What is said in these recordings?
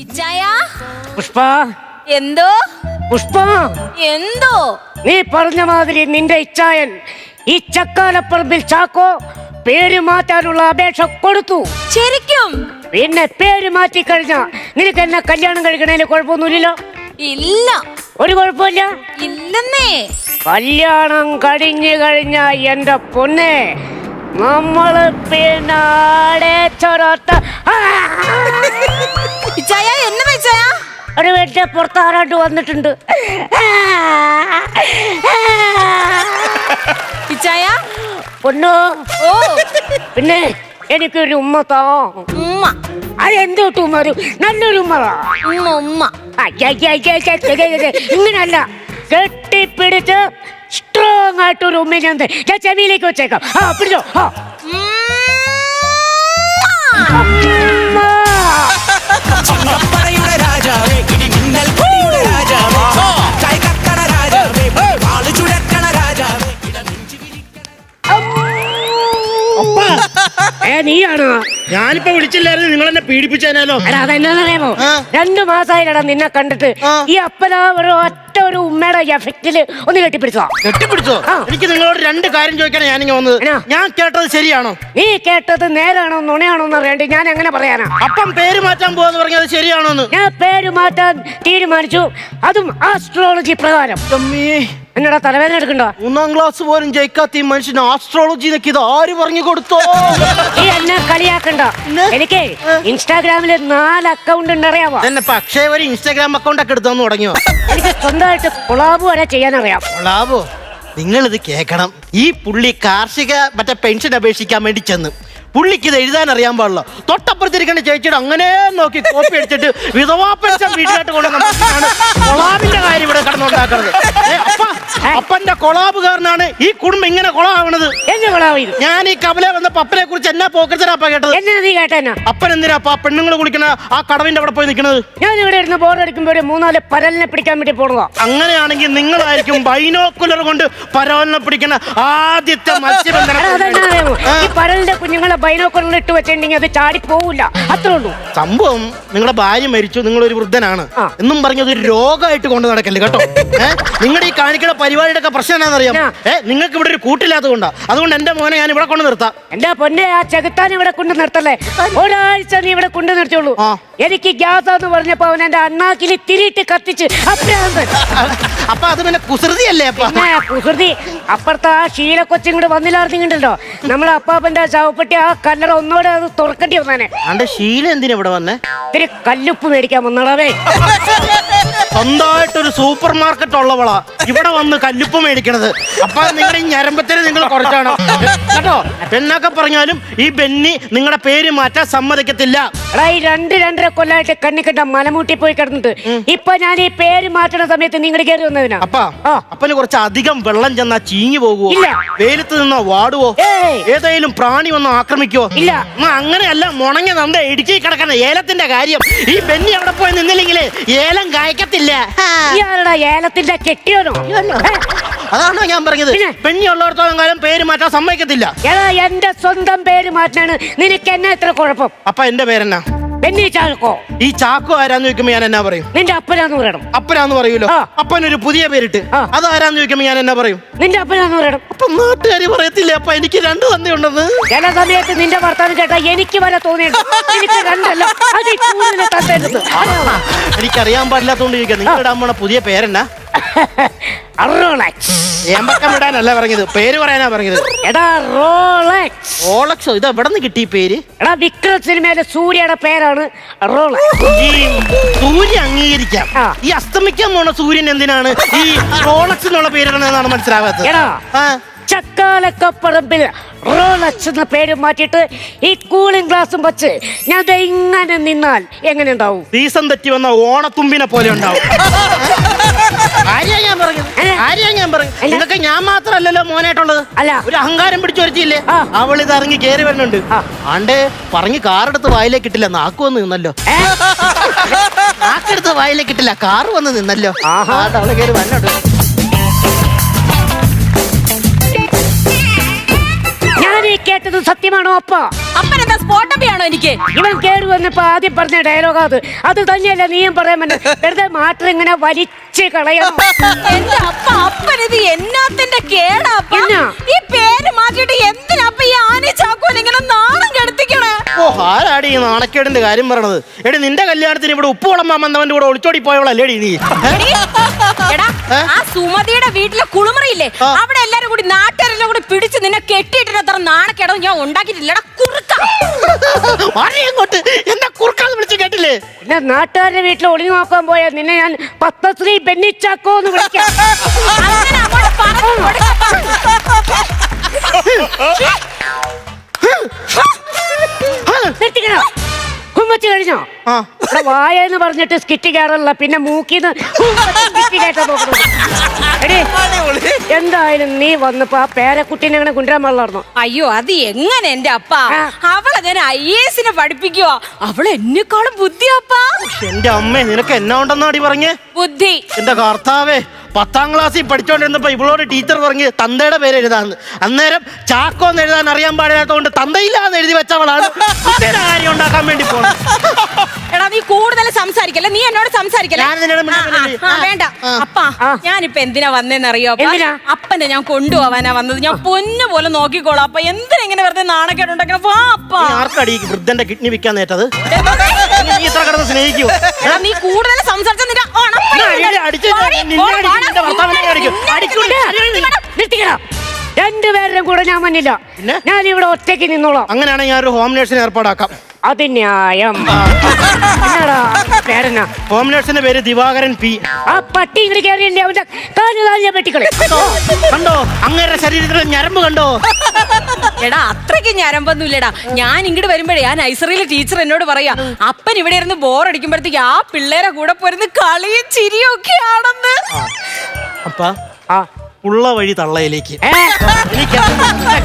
ഇച്ചായ പുഷ്പ എന്തോ പുഷ്പ എന്തോ നീ പറഞ്ഞ മാതിരി നിന്റെ ഇച്ചായൻ ഈ ചക്കാലപ്പറമ്പിൽ ചാക്കോ പേര് മാറ്റാനുള്ള അപേക്ഷ കൊടുത്തു. ശരിക്കും? പിന്നെ പേര് മാറ്റി കഴിഞ്ഞ നിനക്ക് എന്നെ കല്യാണം കഴിക്കണേല് കുഴപ്പമൊന്നുമില്ലല്ലോ? ഇല്ല. ഒരു കുഴപ്പമില്ല? ഇല്ലെന്നേ. കല്യാണം കഴിഞ്ഞു കഴിഞ്ഞ എന്റെ പൊന്നെ നമ്മള് പിന്നാടെ ചൊരത്ത ഇച്ചായ എന്നെ വെച്ചായ ഒരു വീട്ടിലെ പുറത്ത് ആരാണ്ട് വന്നിട്ടുണ്ട്. ഇച്ചായ പൊന്നോ. ഓ പിന്നെ എനിക്കൊരു ഉമ്മ താ. ഉമ്മ? അതെന്തോട്ട് ഉമ്മ? ഒരു നല്ലൊരു ഉമ്മ. ഉമ്മ ഉമ്മ ഇങ്ങനല്ല, കെട്ടിപ്പിടിച്ച് സ്ട്രോങ് ആയിട്ടൊരു ഉമ്മ ഞാൻ ചെവിയിലേക്ക് വെച്ചേക്കാം. പിടിച്ചോ. രാജാവേ ഇടിമിന്നൽ പൊടിയുടെ രാജാവേ കൈകക്കണ രാജാവേ വാള് ചുഴക്കണ രാജാവേ നീയാണോ? ഞാനിപ്പോ വിളിച്ചില്ലായിരുന്നു, നിങ്ങൾ എന്നെ പീഡിപ്പിച്ചേനാലോ? അതെന്നാന്നറിയാമോ, 2 മാസമായില്ലടാ നിന്നെ കണ്ടിട്ട്. ഈ അപ്പനാ ഒറ്റ ഒരു ഉമ്മയുടെ എഫക്റ്റില് ഒന്ന് കെട്ടിപ്പിടിച്ചോ. കെട്ടിപ്പിടിച്ചോ? എനിക്ക് നിങ്ങളോട് 2 കാര്യം ചോദിക്കാനാ ഞാനിങ്ങനെ വന്നത്. ഞാൻ കേട്ടത് ശരിയാണോ? നീ കേട്ടത് നേരാണോ നുണയാണോ എന്ന് അറിയാണ്ട് ഞാൻ എങ്ങനെ പറയാനാ? അപ്പം പേര് മാറ്റാൻ പോവാന്ന് പറഞ്ഞത് ശരിയാണോന്ന്? ഞാൻ പേര് മാറ്റാൻ തീരുമാനിച്ചു, അതും ആസ്ട്രോളജി പ്രകാരം. എന്നടാ തലവേദന എടുക്കണ്ടോ? 3ാം ക്ലാസ് പോലും ജയിക്കാത്ത ഈ മനുഷ്യന് ആസ്ട്രോളജി ഇത് ആര് പറഞ്ഞു കൊടുത്തോ? ഈ എന്നെ കളിയാക്കണ്ട. എനിക്ക് ഇൻസ്റ്റാഗ്രാമില് 4 അക്കൗണ്ട് ഉണ്ട്, അറിയാമോ? എന്നെ അക്ഷയ വരെ ഇൻസ്റ്റാഗ്രാം അക്കൗണ്ട് ഒക്കെ എടുത്തു തുടങ്ങിയോ? എനിക്ക് സ്വന്തമായിട്ട് കൊളാബ് വരെ ചെയ്യാനറിയാം. കൊളാബോ? നിങ്ങളിത് കേക്കണം. ഈ പുള്ളി കാർഷിക മറ്റേ പെൻഷൻ അപേക്ഷിക്കാൻ വേണ്ടി ചെന്ന് പുള്ളിക്ക് ഇത് എഴുതാൻ അറിയാൻ പാടില്ല. തൊട്ടപ്പുറത്തിരിക്കേണ്ട ചേച്ചിയുടെ അങ്ങനെ നോക്കി കോപ്പി അടിച്ചിട്ട് വിധവാ പെൻഷൻ വീട്ടിലായിട്ട് കൊണ്ടുവന്നാണ് കൊളാബിന്റെ കാര്യം ഇവിടെ കടന്നുണ്ടാക്കുന്നത്. അപ്പന്റെ കൊളാബുകാരനാണ് ഈ കുടുംബം ഇങ്ങനെ കൊളാവണത്. ഞാൻ ഈ കവല വന്ന പപ്പനെ കുറിച്ച് എന്നാ പോക്കറ്റരാപ്പ കേട്ടത്? നീ കേട്ടാ? അപ്പൻ എന്തിനാ പെണ്ണുങ്ങൾ കുളിക്കണ ആ കടവിന്റെ അവിടെ പോയി നിൽക്കുന്നത്? ഞാൻ ഇവിടെ ഇരുന്ന് ബോറടിക്കുമ്പോ 3-4 പരലിനെ പിടിക്കാൻ വേണ്ടി പോണതാ. അങ്ങനെയാണെങ്കിൽ നിങ്ങളായിരിക്കും ബൈനോക്കുലർ കൊണ്ട് പരലിനെ പിടിക്കുന്ന ആദ്യത്തെ മത്സ്യബന്ധനം. ഈ പരലിന്റെ കുഞ്ഞുങ്ങളെ ബൈനോക്കുലർ ഇട്ട് വെച്ചിട്ടുണ്ടെങ്കിൽ അത് ചാടി പോവില്ല, അത്രേ ഉള്ളൂ സംഭവം. നിങ്ങളുടെ ഭാര്യ മരിച്ചു, നിങ്ങളൊരു വൃദ്ധനാണ് എന്നും പറഞ്ഞത് ഒരു രോഗമായിട്ട് കൊണ്ട് നടക്കല്ലേ കേട്ടോ. നിങ്ങളുടെ ഈ കാണിക്കുന്ന പരിപാടിയുടെ ഒക്കെ പ്രശ്നം എന്താണെന്നറിയാം? നിങ്ങൾക്ക് ഇവിടെ ഒരു കൂട്ടില്ലാത്തതുകൊണ്ടാ. അതുകൊണ്ട് എന്റെ മോനെ ഞാൻ ഇവിടെ കൊണ്ട് നിർത്താം. എന്റെ പൊന്നെ, ആ ചെകുത്താൻ ഇവിടെ കൊണ്ട് നിർത്തല്ലേ. ഒരാഴ്ച നീ ഇവിടെ കൊണ്ട് നിർത്തിയുള്ളൂ. എനിക്ക് ഗ്യാസ് എന്ന് പറഞ്ഞപ്പോ അവൻ എന്റെ അണ്ണാക്കിൽ തിരിയിട്ട് കത്തിച്ച്. അപ്പൊ അത് പിന്നെ കുസൃതിയല്ലേ? കുസൃതി അപ്പുറത്ത് ആ ശീല കൊച്ചിങ്ങോട് വന്നില്ലാർന്നിങ്ങണ്ടല്ലോ. നമ്മളെ അപ്പാപ്പന്റെ ചവപ്പെട്ടി ആ കല്ലറ ഒന്നോടെ അത് തുറക്കേണ്ടി വന്നേ. അന്റെ ശീല എന്തിനാ ഇവിടെ വന്നേ? ഇത്തിരി കല്ലുപ്പ് മേടിക്കാൻ വന്നടവേ. സ്വന്തമായിട്ടൊരു സൂപ്പർ മാർക്കറ്റ് ഉള്ളവളാ ഇവിടെ വന്ന് കല്ലുപ്പ് മേടിക്കണത്. അപ്പൊ നിങ്ങളുടെ ഈ ഞരമ്പത്തിന് നിങ്ങൾ കുറച്ചാണോ കേട്ടോ? എന്നൊക്കെ പറഞ്ഞാലും ഈ ബെന്നി നിങ്ങളുടെ പേര് മാറ്റാൻ സമ്മതിക്കത്തില്ല. എടാ, ഈ 2-2.5 കൊല്ലായിട്ട് കണ്ണിക്കണ്ട മലമൂട്ടി പോയി കിടന്നിട്ട് ഇപ്പൊ ഞാൻ ഈ പേര് മാറ്റുന്ന സമയത്ത് നിങ്ങൾ കയറി വന്നതിനാ. അപ്പന് കുറച്ച് അധികം വെള്ളം ചെന്നാ ചീഞ്ഞു പോകുവോ? ഇല്ല. വെയിലത്ത് നിന്നോ വാടുവോ? ഏതെങ്കിലും പ്രാണി വന്നോ ആക്രമിക്കോ? ഇല്ല. അങ്ങനെയല്ല, മുണങ്ങ നന്ദ ഇടുക്കി കിടക്കുന്ന ഏലത്തിന്റെ കാര്യം. ഈ ബെന്നി അവിടെ പോയി നിന്നില്ലെങ്കിലേ ഏലം കായ്ക്കത്തില്ല. ഏലത്തിന്റെ കെട്ടിയോനോ? അതാണോ ഞാൻ പറഞ്ഞത്? ബെന്നി ഉള്ളിടത്തോളം കാലം പേര് മാറ്റാൻ സമ്മതിക്കത്തില്ല. എന്റെ സ്വന്തം പേര് മാറ്റാണ് നിനക്ക് എന്നെ എത്ര കുഴപ്പം? അപ്പൊ എന്റെ പേരെന്നാ? ബെന്നി ചാക്കോ. ഈ ചാക്കോ ആരാന്ന് ചോദിക്കുമ്പോ ഞാൻ എന്നാ പറയും? നിന്റെ അപ്പനാന്ന് പറയണം. അപ്പനാന്ന് പറയൂലോ. അപ്പനൊരു പുതിയ പേരിട്ട് അതാരാന്ന് ചോദിക്കുമ്പോ ഞാൻ എന്നാ പറയും? നിന്റെ അപ്പനാന്ന് പറയണം. അപ്പൊ നാട്ടുകാര് പറയത്തില്ലേ അപ്പൊ എനിക്ക് 2 തന്തയുണ്ടെന്ന്? ചില സമയത്ത് നിന്റെ വർത്താനം കേട്ടാ എനിക്ക് വരെ തോന്നിയിട്ടുണ്ട് എനിക്ക് 2 അതിൽ കൂടുതൽ തന്തരുത്. എനിക്കറിയാൻ പാടില്ലാത്തോണ്ട് ചോദിക്കാം. നിങ്ങളുടെ അമ്മയുടെ പുതിയ പേരെന്നാ? വിടാനല്ല പറഞ്ഞത്, പേര് പറയാനാ പറഞ്ഞത്. എടാ റോളക്സ്. റോളക്സോ? ഇത് എവിടെ നിന്ന് കിട്ടി പേര്? എടാ, വിക്രം സിനിമയിലെ സൂര്യയുടെ പേരാണ് റോളക്സ്. ഈ സൂര്യ അംഗീകരിക്കാം. ഈ അസ്തമിക്കാൻ പോണ സൂര്യൻ എന്തിനാണ് ഈ റോളക്സ് എന്നുള്ള പേരിടുന്നതെന്നാണ് മനസ്സിലാവാത്തത്. എടാ, ചക്കാലക്കപ്പറമ്പിൽ റോളക്സ് എന്ന പേര് മാറ്റിയിട്ട് ഈ കൂളിംഗ് ഗ്ലാസും വെച്ച് ഞാൻ ഇങ്ങനെ നിന്നാൽ എങ്ങനെ ഉണ്ടാവും? സീസൺ തെറ്റി വന്ന ഓണത്തുമ്പിനെ പോലെ ഉണ്ടാവും. ഞാൻ പറഞ്ഞു ഇതൊക്കെ ഞാൻ മാത്രല്ലല്ലോ മോനായിട്ടുള്ളത്. അല്ല, ഒരു അഹങ്കാരം പിടിച്ചു വരുത്തിയില്ലേ? അവളിത് ഇറങ്ങി കേറി വരുന്നുണ്ട്. ആണ്ടേ പറഞ്ഞ് കാറെടുത്ത് വായിലേക്ക് ഇട്ടില്ല, നാക്ക് വന്ന് നിന്നല്ലോ. നാക്കെടുത്ത് വായിലേക്ക് ഇട്ടില്ല, കാറ് വന്ന് നിന്നല്ലോ. അവള് കേറി വന്നോട്ട്. ഞാൻ കേട്ടത് സത്യം സത്യമാണോ അപ്പ? അപ്പനെന്താ സ്പോട്ടപ്പിയാണോ എനിക്ക്? ഇവൻ കേറി വന്നപ്പോ ആദ്യം പറഞ്ഞ ഡയലോഗ് അത് തന്നെയല്ല നീയും പറയാൻ പറ്റും. വെറുതെ മാറ്റം ഇങ്ങനെ വലിച്ച് കളയണം. എന്റെ അപ്പനിത് എന്നാത്തിന്റെ കേടാ അപ്പ? എന്നാ? ഈ പേര് മാറ്റിയിട്ട് എന്തിനാ അപ്പ ഈ ആനി ചാക്കോൻ ഇങ്ങനെ നാണം കെടുത്തിക്കണേ? ഓ ആരാടി ഈ നാണക്കേടിന്റെ കാര്യം പറയണത്? എടി നിന്റെ കല്യാണത്തിന് ഇവിടെ ഉപ്പ് വിളമ്പാൻ വന്നവന്റെ കൂടെ ഒളിച്ചോടി പോയവളല്ലേടി നീ? എടാ, ആ സുമതിയുടെ വീട്ടിലെ കുളിമുറിയില്ലേ, അവിടെ എല്ലാരും കൂടി നാട്ടുകാരെല്ലാം കൂടി പിടിച്ച് നിന്നെ കെട്ടിയിട്ടിട്ട് അത്ര നാണക്കേടോ ഞാൻ ഉണ്ടാക്കിയിട്ടില്ലടാ കുറുക്ക. അങ്ങോട്ട് എന്താ കുറുക്കാന്ന് വിളിച്ച് കേട്ടില്ലേ? പിന്നെ നാട്ടുകാരുടെ വീട്ടിൽ ഒളിഞ്ഞു നോക്കാൻ പോയാ നിന്നെ ഞാൻ പത്തശ്രീ ബെന്നിച്ചാക്കോ എന്ന് വിളിക്കാം. അങ്ങനെ അങ്ങോട്ട് പറഞ്ഞു കൊടുക്കപ്പ. നിർത്തിക്കണോ? കുമ്പച്ച് കഴിഞ്ഞോ? ഇവിടെ വായ എന്ന് പറഞ്ഞിട്ട് സ്കിറ്റ് കയറല്ല, പിന്നെ മൂക്കിന്ന് സ്കിറ്റ് കയറ്റാൻ നോക്കണം. എടീ, എന്തായാലും നീ വന്നപ്പോ ആ പേരക്കുട്ടീനെ അങ്ങനെ കൊണ്ടുവരാൻ പാടില്ലായിരുന്നോ? അയ്യോ അത് എങ്ങനെ എന്റെ അപ്പ? അവളെ ഞാൻ IAS പഠിപ്പിക്കുവാ. അവള് എന്നെക്കാളും ബുദ്ധിയാപ്പാ. എന്റെ അമ്മേ, നിനക്ക് എന്നാ ഉണ്ടെന്നാടി പറഞ്ഞേ? ബുദ്ധി. എന്റെ കർത്താവേ, 10ാം ക്ലാസ്സിൽ പഠിച്ചോണ്ടിരുന്നപ്പോ ഇവളോട് ടീച്ചർ പറഞ്ഞ് തന്തയുടെ പേര് എഴുതാന്ന്. അന്നേരം ചാക്കോ എന്ന് എഴുതാൻ അറിയാൻ പാടില്ലാത്തതുകൊണ്ട് തന്തയില്ലാന്ന് എഴുതി വെച്ചവളാണ് കാര്യം ഉണ്ടാക്കാൻ വേണ്ടി പോണത്. എടാ നീ കൂടുതൽ സംസാരിക്കല്ലേ, നീ എന്നോട് സംസാരിക്കല്ലേ. ഞാൻ നിന്നോട് മിണ്ടുന്നില്ലേ? വേണ്ട അപ്പാ, ഞാനിപ്പോ എന്തിനാ വന്നേന്നറിയോ? എന്തിനാ? അപ്പനെ ഞാൻ കൊണ്ടുപോവാനാ വന്നത്. ഞാൻ പൊന്നു പോലെ നോക്കിക്കോളാം. അപ്പൊ എന്തിനാ ഇങ്ങനെ വെറുതെ നാണക്കേടുണ്ടാക്കണം? വാ അപ്പാ. ആർക്കടി വൃദ്ധന്റെ കിഡ്നി വിൽക്കാൻ നേട്ടത്? നീ ഇത്ര കിടന്ന് സ്നേഹിക്കൂ? എടാ നീ കൂടുതൽ സംസാരിച്ച നിന്റെ രണ്ടുപേരും കൂടെ ഞാൻ മന്നില്ല. ഞാൻ ഇവിടെ ഒറ്റയ്ക്ക് നിന്നോളാം. അങ്ങനെയാണെങ്കിൽ ഞാനൊരു ഹോം നേഴ്സിനെ ഏർപ്പാടാക്കാം. അത് ന്യായം. പേരെന്നാ? ഹോം നേഴ്സിന്റെ പേര് ദിവാകരൻ പി. ആ പട്ടി ഇങ്ങനെ കയറിയല്ലേ അവന്റെ കാല് വെട്ടിക്കളെ. കണ്ടോ അങ്ങേരുടെ ശരീരത്തിലെ ഞരമ്പ് കണ്ടോ? എടാ അത്രയ്ക്ക് ഞരമ്പൊന്നുമില്ലടാ. ഞാൻ ഇങ്ങോട്ട് വരുമ്പോഴേ ആ നഴ്സറിയിലെ ടീച്ചർ എന്നോട് പറയാ, അപ്പൻ ഇവിടെ ഇരുന്ന് ബോറടിക്കുമ്പോഴത്തേക്ക് ആ പിള്ളേരെ കൂടെ പോരുന്ന് കളിയും ചിരിയും ഒക്കെ ആണെന്ന്. അപ്പ ഉള്ള വഴി തള്ളയിലേക്ക്.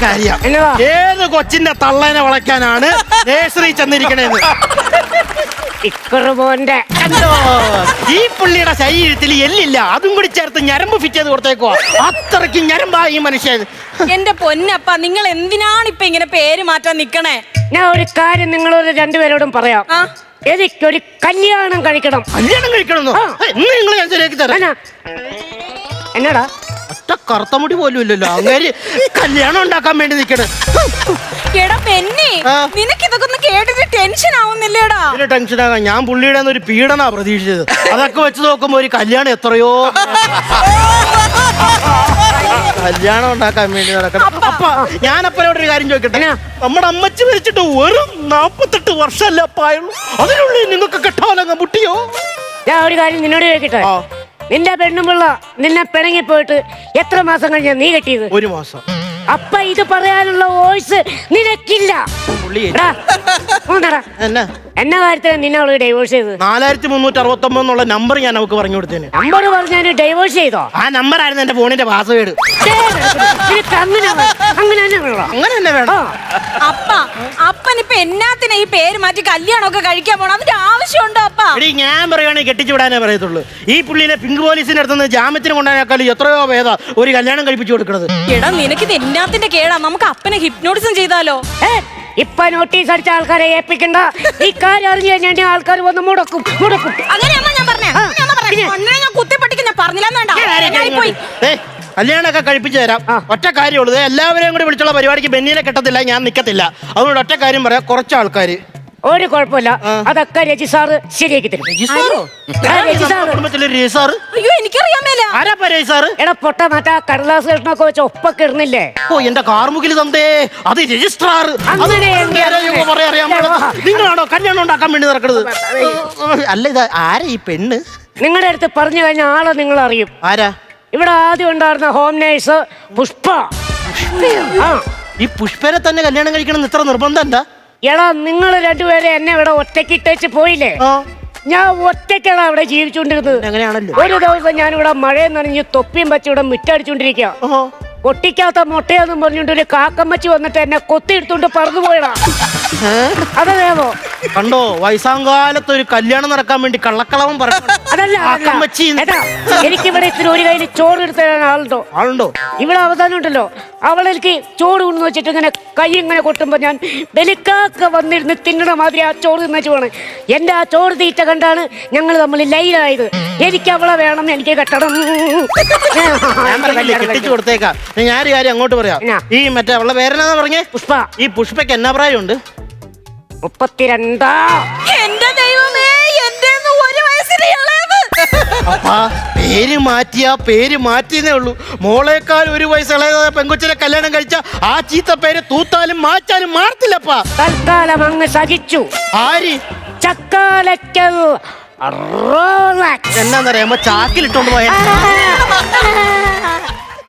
കാര്യം എന്നതാ? ഏത് കൊച്ചിന്റെ തള്ളേനെ വളയ്ക്കാനാണ് നേഴ്സറി ചെന്നിരിക്കണേന്ന്? ഇക്കറുപോന്റെ കണ്ടോ? ഈ പുള്ളിയുടെ ശരീരത്തിൽ എല്ലില്ല, അതും കൂടി ചേർത്ത് ഞരമ്പ് ഫിറ്റ് ചെയ്ത് കൊടുത്തേക്കോ. അത്രയ്ക്ക് ഞരമ്പായി ഈ മനുഷ്യൻ. എന്റെ പൊന്നപ്പ, നിങ്ങൾ എന്തിനാണ് ഇപ്പൊ ഇങ്ങനെ പേര് മാറ്റാൻ നിക്കണേ? ഞാൻ ഒരു കാര്യം നിങ്ങളോട് രണ്ടുപേരോടും പറയാം. എനിക്കൊരു കല്യാണം കഴിക്കണം. കല്യാണം കഴിക്കണമെന്നോ? നിങ്ങൾ ഞാൻ ശരിയാക്കി തരാം. എന്നടാ ഒറ്റ കറുത്തമുടി പോലും ഇല്ലല്ലോ, അങ്ങേര് കല്യാണം ഉണ്ടാക്കാൻ വേണ്ടി നിക്കണേ. എടാ പെന്നി, നിനക്ക് ഇതൊക്കെ ഒന്ന് കേട്ടിട്ട് ടെൻഷൻ ആവുന്നില്ലേടാ? ടെൻഷൻ ആകാൻ ഞാൻ പുള്ളിയുടെ ഒരു പീഡനാ പ്രതീക്ഷിച്ചത്. അതൊക്കെ വെച്ച് നോക്കുമ്പോ ഒരു കല്യാണം എത്രയോ കല്യാണം ഉണ്ടാക്കാൻ വേണ്ടി നടക്കണം. അപ്പ ഞാൻ അപ്പനോടൊരു കാര്യം ചോദിക്കട്ടെ? നമ്മുടെ അമ്മച്ചി മരിച്ചിട്ട് വെറും 48 വർഷമല്ല അപ്പായുള്ളൂ, അതിനുള്ളിൽ നിങ്ങൾക്ക് കെട്ടാലങ്ങ് മുട്ടിയോ? ഞാൻ ഒരു കാര്യം നിന്നോട് ചോദിക്കട്ടെ? നിന്റെ പെണ്ണുമ്പിള്ള നിന്നെ പിണങ്ങി പോയിട്ട് എത്ര മാസം കഴിഞ്ഞാ നീ കെട്ടിയത്? 1 മാസം. അപ്പൊ ഇത് പറയാനുള്ള വോയിസ് നിനക്കില്ല. എന്ന കാര്യത്തിലാണ് നിന്നെ അവള് ഡൈവോഴ്സ് ചെയ്തത്? 4369 എന്നുള്ള നമ്പർ ഞാൻ അവൾക്ക് പറഞ്ഞു കൊടുത്തേന്. നമ്പർ പറഞ്ഞാൽ ഡൈവോഴ്സ് ചെയ്തോ? ആ നമ്പർ ആയിരുന്നു എന്റെ ഫോണിന്റെ പാസ്വേഡ്. അങ്ങനെ തന്നെ വേണം. അപ്പനിപ്പൊ എന്നാത്തിനാ ഈ പേര് മാറ്റി കല്യാണമൊക്കെ കഴിക്കാൻ പോണം? അതിന്റെ ആവശ്യമുണ്ടോ അപ്പ? ഞാൻ പറയുകയാണെങ്കിൽ കെട്ടിച്ചു വിടാനേ പറയത്തുള്ളൂ. ഈ പുള്ളിനെ പിങ്ക് പോലീസിന്റെ അടുത്തുനിന്ന് ജാമ്യത്തിന് കൊണ്ടുപോയാൽ എത്രയോ ഭേദ ഒരു കല്യാണം കഴിപ്പിച്ചു കൊടുക്കുന്നത്. എടാ നിനക്ക് എന്നാത്തിന്റെ കേടാ? നമുക്ക് അപ്പനെ ഹിപ്നോട്ടിസം ചെയ്താലോ? ഇപ്പൊ നോട്ടീസ് അടിച്ച ആൾക്കാരെ ഏൽപ്പിക്കണ്ട. ഈ കാര്യം അറിഞ്ഞു കഴിഞ്ഞാൽ ആൾക്കാർ വന്ന് മുടക്കും. അങ്ങനെയാണോ ഞാൻ പറഞ്ഞേ? ഞാൻ കുത്തിപ്പട്ടിക്ക് ഞാൻ പറഞ്ഞില്ല. കല്യാണമൊക്കെ കഴിപ്പിച്ചു തരാം. ഒറ്റ കാര്യമുള്ളത്, എല്ലാവരെയും കൂടി വിളിച്ചുള്ള പരിപാടിക്ക് ബെന്നിനെ കെട്ടത്തില്ല, ഞാൻ നിക്കത്തില്ല. അതുകൊണ്ട് ഒറ്റ കാര്യം പറയാം, കുറച്ച് ആൾക്കാര്. ഒരു കുഴപ്പമില്ല, അതൊക്കെ രജി സാറ് ശരിയാക്കി തരും. അയ്യോ എനിക്കറിയാമേല. എടാ പൊട്ട മറ്റാ കടലാസ് കഷ്ണമൊക്കെ വെച്ച് ഒപ്പൊക്കെ ഇടുന്നില്ലേ? ഓ എന്റെ കാർമുകിൽ തന്തേ, അത് രജിസ്ട്രാർ. നിങ്ങളാണോ കല്യാണം ഉണ്ടാക്കാൻ വേണ്ടി നടക്കുന്നത്? അല്ല ഇത് ആരാ ഈ പെണ്ണ്? നിങ്ങളുടെ അടുത്ത് പറഞ്ഞു കഴിഞ്ഞ ആളെ നിങ്ങൾ അറിയും. ആരാ? ഇവിടെ ആദ്യം ഉണ്ടായിരുന്ന ഹോം നേഴ്സ് പുഷ്പ. ഈ പുഷ്പനെ തന്നെ കല്യാണം കഴിക്കണം ഇത്ര നിർബന്ധം എന്താ? എടാ നിങ്ങൾ രണ്ടുപേരെ എന്നെ ഇവിടെ ഒറ്റക്കിട്ടേച്ച് പോയില്ലേ? ഞാൻ ഒറ്റയ്ക്കാണ് അവിടെ ജീവിച്ചുകൊണ്ടിരുന്നത്. അങ്ങനെയാണല്ലോ. ഒരു ദിവസം ഞാനിവിടെ മഴയെ നനഞ്ഞ് തൊപ്പിയും വെച്ച് ഇവിടെ മുറ്റടിച്ചോണ്ടിരിക്കുക. പൊട്ടിക്കാത്ത മുട്ടയെന്നും പറഞ്ഞുകൊണ്ട് ഒരു കാക്കമ്മച്ചി വന്നിട്ട് എന്നെ കൊത്തിയെടുത്തോണ്ട് പറന്നു പോയടാ. അതേമോ? കണ്ടോ, വയസ്സാങ്കാലത്ത് ഒരു കല്യാണം നടക്കാൻ വേണ്ടി കള്ളക്കളവൻ പറഞ്ഞു. അതെ എനിക്കിവിടെ ഇത്തിരി ഒരു കയ്യിൽ ചോറ് എടുത്ത് തരാൻ ആളുണ്ടോ? ഇവിടെ അവസാനം ഉണ്ടല്ലോ, അവളെനിക്ക് ചോറ് കൊണ്ടു വെച്ചിട്ട് ഇങ്ങനെ കൈ ഇങ്ങനെ കൊട്ടുമ്പോ ഞാൻ ബലിക്കാക്ക വന്നിരുന്ന് തിന്നണ മാതിരി ആ ചോറ് തിന്നു പോണ്. എന്റെ ആ ചോറ് തീറ്റ കണ്ടാണ് ഞങ്ങൾ തമ്മിൽ ലൈനായത്. എനിക്ക് അവളെ വേണം, എനിക്ക് കെട്ടണം. കെട്ടിച്ചു കൊടുത്തേക്കാം. ഞാനൊരു കാര്യം അങ്ങോട്ട് പറയാം. ഈ മറ്റേ അവളുടെ പേരെന്നാ പറഞ്ഞേ? പുഷ്പ. ഈ പുഷ്പയ്ക്ക് എന്നാ പ്രായമുണ്ട്? 32. എന്റെ ദൈവമേ, എന്റെ ഒരു വയസ്സിന് ഇളയത്. അപ്പാ പേര് മാറ്റിയേ ഉള്ളൂ. മോളേക്കാൾ ഒരു വയസ്സ് ഇളയതായ പെങ്കൊച്ചിനെ കല്യാണം കഴിച്ച ആ ചീത്ത പേര് തൂത്താലും മാറ്റാലും മാറത്തില്ലപ്പാ. തൽക്കാലം അങ്ങ് സഹിച്ചു. ആര്? ചക്കാലക്കൽ എന്നാന്നറിയാമോ, ചാക്കിലിട്ടോണ്ട് പോയ